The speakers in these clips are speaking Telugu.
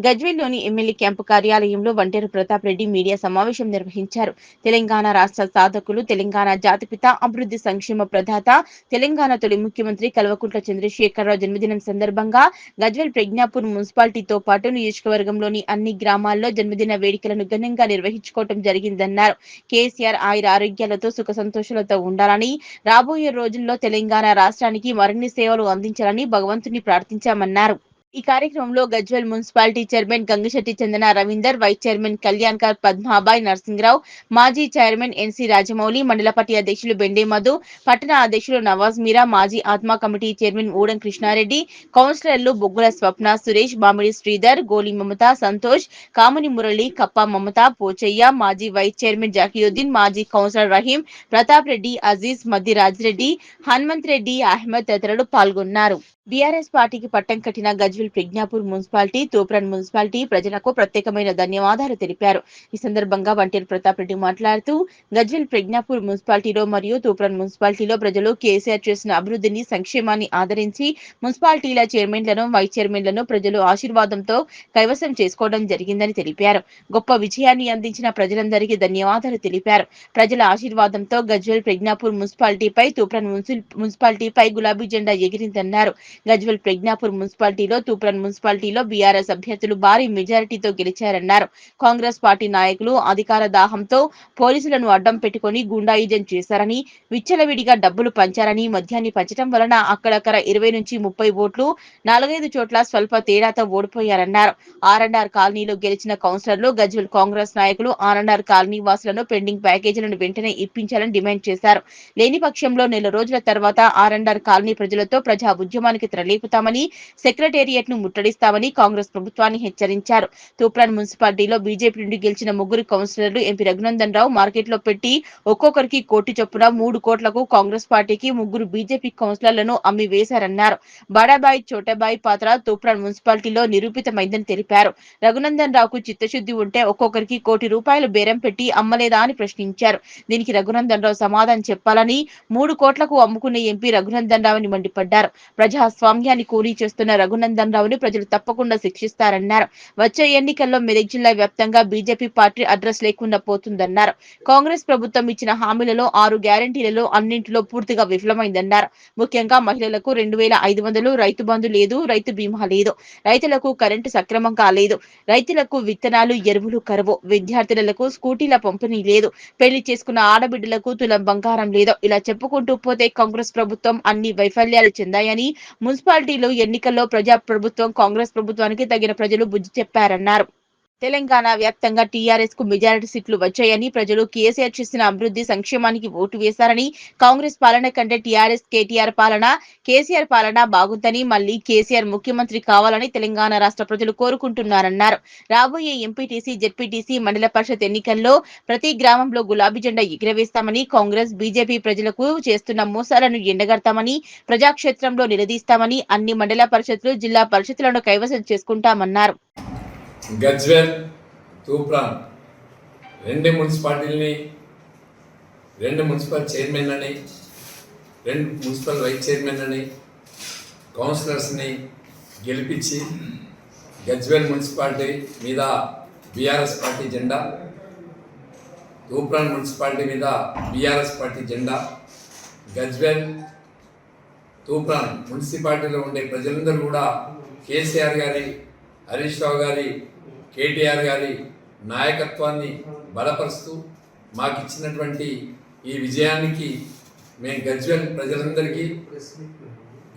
గజ్వేల్లోని ఎమ్మెల్యే క్యాంపు కార్యాలయంలో వంటేరు ప్రతాప్ రెడ్డి మీడియా సమావేశం నిర్వహించారు. తెలంగాణ రాష్ట్ర సాధకులు, తెలంగాణ జాతిపిత, అభివృద్ధి సంక్షేమ ప్రదాత, తెలంగాణ తొలి ముఖ్యమంత్రి కల్వకుంట్ల చంద్రశేఖరరావు జన్మదినం సందర్భంగా గజ్వేల్ ప్రజ్ఞాపూర్ మున్సిపాలిటీతో పాటు నియోజకవర్గంలోని అన్ని గ్రామాల్లో జన్మదిన వేడుకలను ఘనంగా నిర్వహించుకోవడం జరిగిందన్నారు. కేసీఆర్ ఆయుర ఆరోగ్యాలతో సుఖ సంతోషాలతో ఉండాలని, రాబోయే రోజుల్లో తెలంగాణ రాష్ట్రానికి మరిన్ని సేవలు అందించాలని భగవంతుని ప్రార్థించామన్నారు. ఈ కార్యక్రమంలో గజ్వేల్ మున్సిపాలిటీ చైర్మన్ గంగిశెట్టి చందన రవీందర్, వైస్ చైర్మన్ కళ్యాణ్కర్ పద్మాబాయ్ నరసింహరావు, మాజీ చైర్మన్ ఎన్సీ రాజమౌళి, మండల పార్టీ అధ్యక్షులు బెండే మధు, పట్టణ అధ్యక్షులు నవాజ్ మీరా, మాజీ ఆత్మా కమిటీ చైర్మన్ ఊడం కృష్ణారెడ్డి, కౌన్సిలర్లు బొగ్గుల స్వప్న సురేష్, బామిడి శ్రీధర్, గోలి మమత, సంతోష్, కాముని మురళి, కప్ప మమత, పోచయ్య, మాజీ వైస్ చైర్మన్ జాకియుద్దీన్, మాజీ కౌన్సిలర్ రహీం, ప్రతాప్ రెడ్డి, అజీజ్, మద్ది రాజిరెడ్డి, హనుమంత్ రెడ్డి, అహ్మద్ తదితరులు పాల్గొన్నారు. బీఆర్ఎస్ పార్టీకి పట్టం కట్టిన గజ్వేల్ ప్రజ్ఞాపూర్ మున్సిపాలిటీ, తూప్రాన్ మున్సిపాలిటీ ప్రజలకు ప్రత్యేకమైన ధన్యవాదాలు తెలిపారు. ఈ సందర్భంగా వంటేరు ప్రతాప్ రెడ్డి మాట్లాడుతూ, గజ్వేల్ ప్రజ్ఞాపూర్ మున్సిపాలిటీలో మరియు తూప్రాన్ మున్సిపాలిటీలో ప్రజలు కేసీఆర్ చేసిన అభివృద్ధిని, సంక్షేమాన్ని ఆదరించి మున్సిపాలిటీల చైర్మన్లను, వైస్ చైర్మన్లను ప్రజలు ఆశీర్వాదంతో కైవసం చేసుకోవడం జరిగిందని తెలిపారు. గొప్ప విజయాన్ని అందించిన ప్రజలందరికీ ధన్యవాదాలు తెలిపారు. ప్రజల ఆశీర్వాదంతో గజ్వేల్ ప్రజ్ఞాపూర్ మున్సిపాలిటీపై, తూప్రాన్ మున్సిపాలిటీపై గులాబీ జెండా ఎగిరిందన్నారు. గజ్వేల్ ప్రజ్ఞాపూర్ మున్సిపాలిటీలో, తూప్రాన్ మున్సిపాలిటీలో బీఆర్ఎస్ అభ్యర్థులు భారీ మెజారిటీతో గెలిచారన్నారు. కాంగ్రెస్ పార్టీ నాయకులు అధికార దాహంతో పోలీసులను అడ్డం పెట్టుకుని గుండాయిజం చేశారని, విచ్చలవిడిగా డబ్బులు పంచారని, మద్యాన్ని పంచడం వలన అక్కడక్కడ 20 నుంచి 30 ఓట్లు 4-5 చోట్ల స్వల్ప తేడాతో ఓడిపోయారన్నారు. ఆర్ఎండ్ఆర్ కాలనీలో గెలిచిన కౌన్సిలర్లు గజ్వేల్ కాంగ్రెస్ నాయకులు ఆర్ఎండ్ఆర్ కాలనీ వాసులను పెండింగ్ ప్యాకేజీలను వెంటనే ఇప్పించాలని డిమాండ్ చేశారు. లేని పక్షంలో నెల రోజుల తర్వాత ఆర్ఎండ్ఆర్ కాలనీ ప్రజలతో ప్రజా ఉద్యమానికి తరలిపుతామని, సెక్రటేరియట్ ను ముట్టడిస్తామని కాంగ్రెస్ ప్రభుత్వాన్ని హెచ్చరించారు. తూప్రాన్ మున్సిపాలిటీలో బీజేపీ నుండి గెలిచిన 3 కౌన్సిలర్లు ఎంపీ రఘునందన్ రావు మార్కెట్లో పెట్టి ఒక్కొక్కరికి 1 కోటి చొప్పున 3 కోట్లకు కాంగ్రెస్ పార్టీకి 3 బీజేపీ కౌన్సిలర్లను అమ్మి వేశారన్నారు. బడాబాయ్, చోటాబాయ్ పాత్ర తూప్రాన్ మున్సిపాలిటీలో నిరూపితమైందని తెలిపారు. రఘునందన్ రావుకు చిత్తశుద్ధి ఉంటే ఒక్కొక్కరికి 1 కోటి రూపాయలు బేరం పెట్టి అమ్మలేదా అని ప్రశ్నించారు. దీనికి రఘునందన్ రావు సమాధానం చెప్పాలని, 3 కోట్లకు అమ్ముకున్న ఎంపీ రఘునందన్ రావుని మండిపడ్డారు. ప్రజాస్వామ్యాన్ని కూలీ చేస్తున్న రఘునందన్ రావుని ప్రజలు తప్పకుండా శిక్షిస్తారన్నారు. వచ్చే ఎన్నికల్లో మెదక్ జిల్లా వ్యాప్తంగా బీజేపీ పార్టీ అడ్రస్ లేకుండా పోతుందన్నారు. కాంగ్రెస్ ప్రభుత్వం ఇచ్చిన హామీలలో 6 గ్యారంటీలలో అన్నింటిలో పూర్తిగా విఫలమైందన్నారు. ముఖ్యంగా మహిళలకు 2500 రైతు బంధు లేదు, రైతు బీమా లేదు, రైతులకు కరెంటు సక్రమంగా లేదు, రైతులకు విత్తనాలు, ఎరువులు కరువు, విద్యార్థులకు స్కూటీల పంపిణీ లేదు, పెళ్లి చేసుకున్న ఆడబిడ్డలకు తులం బంగారం లేదు. ఇలా చెప్పుకుంటూ పోతే కాంగ్రెస్ ప్రభుత్వం అన్ని వైఫల్యాలు చెందాయని, మున్సిపాలిటీలో ఎన్నికల్లో ప్రజా ప్రభుత్వం కాంగ్రెస్ ప్రభుత్వానికి తగిన ప్రజలు బుద్ధి చెప్పారన్నారు. తెలంగాణ వ్యాప్తంగా టీఆర్ఎస్ కు మెజారిటీ సీట్లు వచ్చాయని, ప్రజలు కేసీఆర్ చేసిన అభివృద్ధి సంక్షేమానికి ఓటు వేశారని, కాంగ్రెస్ పాలన కంటే టీఆర్ఎస్ కేటీఆర్ పాలన, కేసీఆర్ పాలన బాగుందని, మళ్లీ కేసీఆర్ ముఖ్యమంత్రి కావాలని తెలంగాణ రాష్ట్ర ప్రజలు కోరుకుంటున్నారన్నారు. రాబోయే ఎంపీటీసీ, జెడ్పీటీసీ, మండల పరిషత్ ఎన్నికల్లో ప్రతి గ్రామంలో గులాబీ జెండా ఎగురవేస్తామని, కాంగ్రెస్, బీజేపీ ప్రజలకు చేస్తున్న మోసాలను ఎండగడతామని, ప్రజాక్షేత్రంలో నిలదీస్తామని, అన్ని మండల పరిషత్లు, జిల్లా పరిషత్లను కైవసం చేసుకుంటామన్నారు. గజ్వేల్, తూప్రాన్ 2 మున్సిపాలిటీలని, 2 మున్సిపల్ చైర్మన్లని, 2 మున్సిపల్ వైస్ చైర్మన్లని, కౌన్సిలర్స్ని గెలిపించి గజ్వేల్ మున్సిపాలిటీ మీద బీఆర్ఎస్ పార్టీ జెండా, తూప్రాన్ మున్సిపాలిటీ మీద బీఆర్ఎస్ పార్టీ జెండా, గజ్వేల్, తూప్రాన్ మున్సిపాలిటీలో ఉండే ప్రజలందరూ కూడా కేసీఆర్ గారి, హరీష్ రావు గారి, కేటీఆర్ గారి నాయకత్వాన్ని బలపరుస్తూ మాకు ఇచ్చినటువంటి ఈ విజయానికి మేము గజ్వేల్ ప్రజలందరికీ,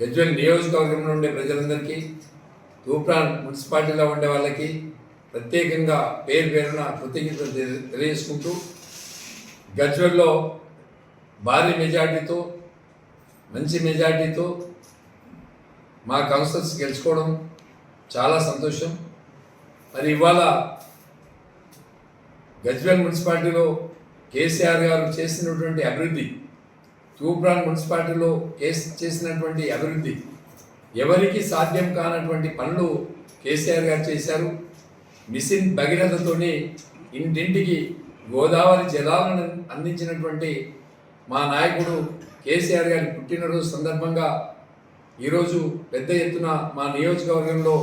గజ్వేల్ నియోజకవర్గంలో ఉండే ప్రజలందరికీ, తూప్రాన్ మున్సిపాలిటీలో ఉండే వాళ్ళకి ప్రత్యేకంగా పేరు పేరున కృతజ్ఞతలు తెలియజేసుకుంటూ, గజ్వేల్లో భారీ మెజార్టీతో, మంచి మెజార్టీతో మా కౌన్సిలర్స్ గెలుచుకోవడం చాలా సంతోషం. మరి ఇవాళ గజ్వేల్ మున్సిపాలిటీలో కేసీఆర్ గారు చేసినటువంటి అభివృద్ధి, తూప్రాన్ మున్సిపాలిటీలో చేసినటువంటి అభివృద్ధి, ఎవరికి సాధ్యం కానటువంటి పనులు కేసీఆర్ గారు చేశారు. మిషన్ భగీరథతోని ఇంటింటికి గోదావరి జలాలను అందించినటువంటి మా నాయకుడు కేసీఆర్ గారి పుట్టినరోజు సందర్భంగా ఈరోజు పెద్ద ఎత్తున మా నియోజకవర్గంలో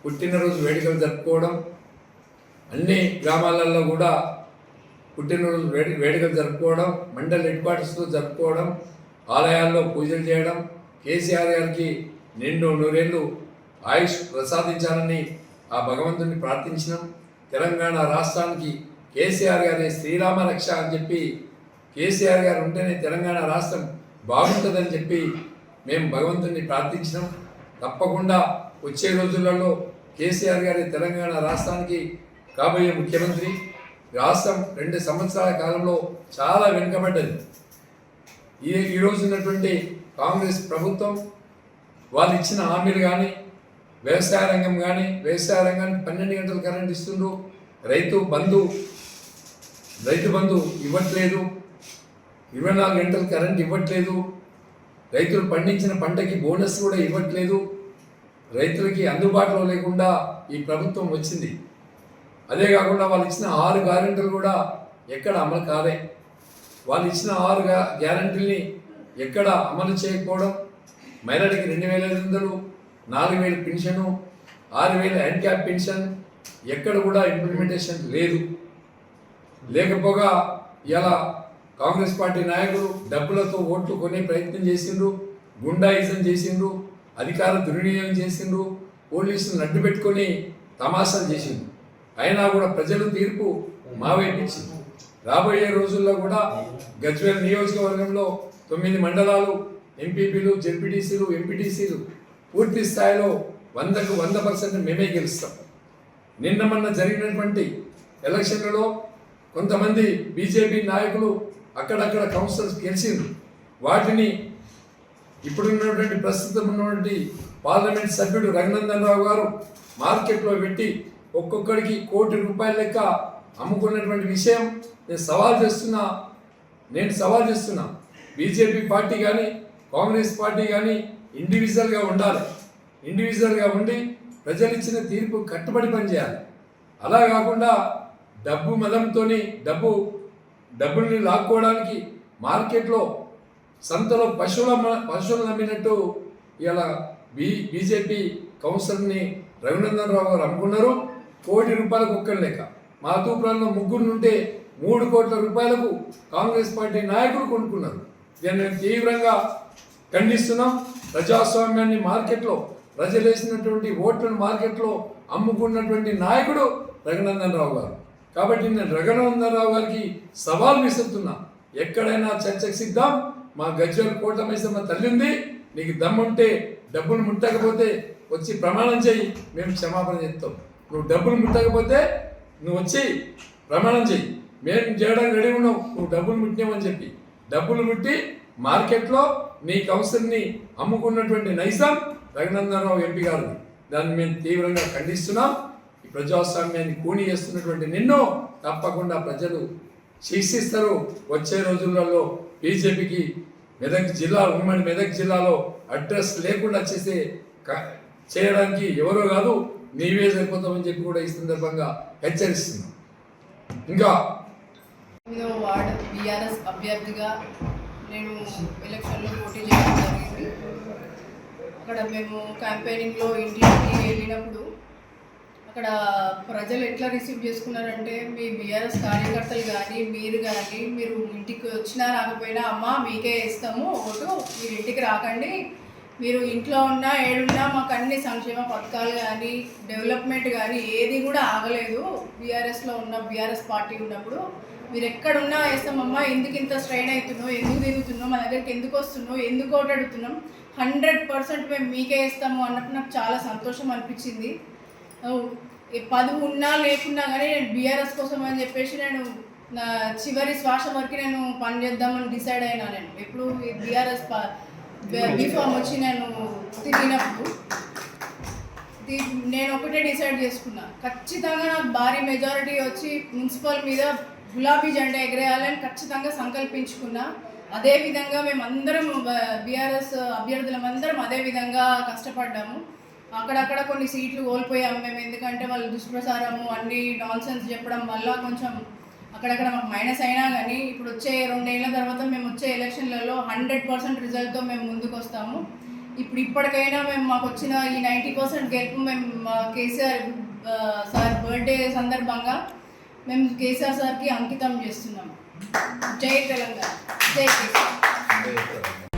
పుట్టినరోజు వేడుకలు జరుపుకోవడం, అన్ని గ్రామాలలో కూడా పుట్టినరోజు వేడుకలు జరుపుకోవడం, మండల్ హెడ్ క్వార్టర్స్లో జరుపుకోవడం, ఆలయాల్లో పూజలు చేయడం, కేసీఆర్ గారికి నిండు నూరేళ్ళు ఆయుష్ ప్రసాదించాలని ఆ భగవంతుని ప్రార్థించినాం. తెలంగాణ రాష్ట్రానికి కేసీఆర్ గారి శ్రీరామ రక్ష అని చెప్పి, కేసీఆర్ గారు ఉంటేనే తెలంగాణ రాష్ట్రం బాగుంటుందని చెప్పి మేము భగవంతుని ప్రార్థించినాం. తప్పకుండా వచ్చే రోజులలో కేసీఆర్ గారి తెలంగాణ రాష్ట్రానికి కాబోయే ముఖ్యమంత్రి. రాష్ట్రం 2 సంవత్సరాల కాలంలో చాలా వెనుకబడ్డది. ఈరోజు ఉన్నటువంటి కాంగ్రెస్ ప్రభుత్వం వాళ్ళు ఇచ్చిన హామీలు కానీ, వ్యవసాయ రంగం కానీ, వ్యవసాయ రంగానికి 12 గంటలు కరెంట్ ఇస్తుండ్రు, రైతు బంధు ఇవ్వట్లేదు, 24 గంటలు కరెంట్ ఇవ్వట్లేదు, రైతులు పండించిన పంటకి బోనస్ కూడా ఇవ్వట్లేదు, రైతులకి అందుబాటులో లేకుండా ఈ ప్రభుత్వం వచ్చింది. అదే కాకుండా వాళ్ళు ఇచ్చిన 6 గ్యారెంటీలు కూడా ఎక్కడ అమలు కాదే. వాళ్ళు ఇచ్చిన 6 గ్యారెంటీల్ని ఎక్కడ అమలు చేయకపోవడం, మహిళలకి 2,500, 4,000 పెన్షను, 6,000 హ్యాండిక్యాప్ పెన్షన్ ఎక్కడ కూడా ఇంప్లిమెంటేషన్ లేదు. లేకపోగా ఇలా కాంగ్రెస్ పార్టీ నాయకులు డబ్బులతో ఓట్లు కొనే ప్రయత్నం చేసిండ్రు, గుండాయిజం చేసిండ్రు, అధికార దుర్వినియోగం చేసిండ్రు, పోలీసులను అడ్డు పెట్టుకొని తమాషాలు చేసిండ్రు. అయినా కూడా ప్రజలు తీర్పు మా వైపు ఇచ్చింది. రాబోయే రోజుల్లో కూడా గజ్వేల్ నియోజకవర్గంలో 9 మండలాలు, ఎంపీపీలు, జెడ్పీటీసీలు, ఎంపీటీసీలు పూర్తి స్థాయిలో 100కు 100% మేమే గెలుస్తాం. నిన్న మొన్న జరిగినటువంటి ఎలక్షన్లలో కొంతమంది బీజేపీ నాయకులు అక్కడక్కడ కౌన్సిలర్స్ గెలిచిండ్రు. వాటిని ఇప్పుడున్నటువంటి ప్రస్తుతం ఉన్నటువంటి పార్లమెంట్ సభ్యుడు రఘునందన్ రావు గారు మార్కెట్లో పెట్టి ఒక్కొక్కడికి ₹1,00,00,000 లెక్క అమ్ముకున్నటువంటి విషయం నేను సవాల్ చేస్తున్నా. బీజేపీ పార్టీ కానీ, కాంగ్రెస్ పార్టీ కానీ ఇండివిజువల్గా ఉండాలి. ఇండివిజువల్గా ఉండి ప్రజలు ఇచ్చిన తీర్పు కట్టుబడి పనిచేయాలి. అలా కాకుండా డబ్బు మదంతో డబ్బుల్ని లాక్కోవడానికి మార్కెట్లో సంతలో పశువులు నమ్మినట్టు ఇలా బీజేపీ కౌన్సిలర్ని రఘునందన్ రావు గారు అమ్ముకున్నారు. ₹1,00,00,000 ఒక్కరి లెక్క. మా తూప్రాల్లో 3 ఉంటే ₹3 కోట్ల కాంగ్రెస్ పార్టీ నాయకులు కొనుక్కున్నారు. దీన్ని తీవ్రంగా ఖండిస్తున్నాం. ప్రజాస్వామ్యాన్ని మార్కెట్లో, ప్రజలు వేసినటువంటి ఓట్లను మార్కెట్లో అమ్ముకున్నటువంటి నాయకుడు రఘునందన్ రావు గారు. కాబట్టి నేను రఘునందన్ రావు గారికి సవాల్ విసురుతున్నా. ఎక్కడైనా చర్చకు సిద్ధం. మా గజ్వేల్ కోటమైసమ్మ తల్లి ఉంది, నీకు దమ్ముంటే డబ్బులు ముట్టకపోతే వచ్చి ప్రమాణం చేయి, మేము క్షమాపణ చెప్తాం. నువ్వు డబ్బులు ముట్టకపోతే నువ్వు వచ్చి ప్రమాణం చేయి, మేము చేయడానికి రెడీ ఉన్నావు. నువ్వు డబ్బులు ముట్టినామని చెప్పి డబ్బులు ముట్టి మార్కెట్లో నీ కౌన్సిల్ని అమ్ముకున్నటువంటి నైజాం రఘునందన్ రావు ఎంపీ గారు. దాన్ని మేము తీవ్రంగా ఖండిస్తున్నాం. ఈ ప్రజాస్వామ్యాన్ని కూని చేస్తున్నటువంటి నిన్ను తప్పకుండా ప్రజలు శిక్షిస్తారు. వచ్చే రోజులలో బీజేపీకి ఉమ్మడి మెదక్ జిల్లాలో అడ్రస్ లేకుండా చేయడానికి ఎవరో కాదు, నీవే సరిపోతామని చెప్పి కూడా ఈ సందర్భంగా హెచ్చరిస్తున్నాం. ఇంకా 8వ వార్డు బీఆర్ఎస్ అభ్యర్థిగా నేను ఎలక్షన్లో పోటీ చేయడం జరిగింది. అక్కడ మేము క్యాంపెయినింగ్లో ఇంటికి వెళ్ళినప్పుడు అక్కడ ప్రజలు ఎట్లా రిసీవ్ చేసుకున్నారంటే, మీ బీఆర్ఎస్ కార్యకర్తలు కానీ మీరు ఇంటికి వచ్చినా రాకపోయినా అమ్మ మీకే ఇస్తాము ఓటు, మీరు ఇంటికి రాకండి, మీరు ఇంట్లో ఉన్నా ఏడున్నా మాకు అన్ని సంక్షేమ పథకాలు కానీ డెవలప్మెంట్ కానీ ఏది కూడా ఆగలేదు. బీఆర్ఎస్ పార్టీ ఉన్నప్పుడు మీరు ఎక్కడున్నా వేస్తామమ్మా, ఎందుకు ఇంత స్ట్రెయిన్ అవుతున్నావు, ఎందుకు తిరుగుతున్నావు, మా దగ్గరికి ఎందుకు వస్తున్నావు, ఎందుకు ఓటు అడుగుతున్నాం, 100% మేము మీకే వేస్తాము అన్నప్పుడు నాకు చాలా సంతోషం అనిపించింది. పదవి ఉన్నా లేకున్నా కానీ నేను బీఆర్ఎస్ కోసం అని చెప్పేసి నేను నా చివరి శ్వాస వరకు నేను పనిచేద్దామని డిసైడ్ అయినా. నేను ఎప్పుడు బీఆర్ఎస్ బీఫామ్ వచ్చి నేను తిరిగినప్పుడు నేను ఒకటే డిసైడ్ చేసుకున్నా, ఖచ్చితంగా నాకు భారీ మెజారిటీ వచ్చి మున్సిపల్ మీద గులాబీ జెండా ఎగరేయాలని ఖచ్చితంగా సంకల్పించుకున్నా. అదేవిధంగా మేమందరం బీఆర్ఎస్ అభ్యర్థులమందరం అదేవిధంగా కష్టపడ్డాము. అక్కడక్కడ కొన్ని సీట్లు కోల్పోయాము మేము, ఎందుకంటే వాళ్ళు దుష్ప్రచారము అన్ని నాన్సెన్స్ చెప్పడం వల్ల కొంచెం అక్కడక్కడ మాకు మైనస్ అయినా కానీ ఇప్పుడు వచ్చే 2 ఏళ్ల తర్వాత మేము వచ్చే ఎలక్షన్లలో 100% రిజల్ట్తో మేము ముందుకు వస్తాము. ఇప్పటికైనా మేము మాకు వచ్చిన ఈ 90% గెలుపు మేము కేసీఆర్ సార్ బర్త్డే సందర్భంగా మేము కేసీఆర్ సార్కి అంకితం చేస్తున్నాము. జై తెలంగాణ, జై కేసీఆర్.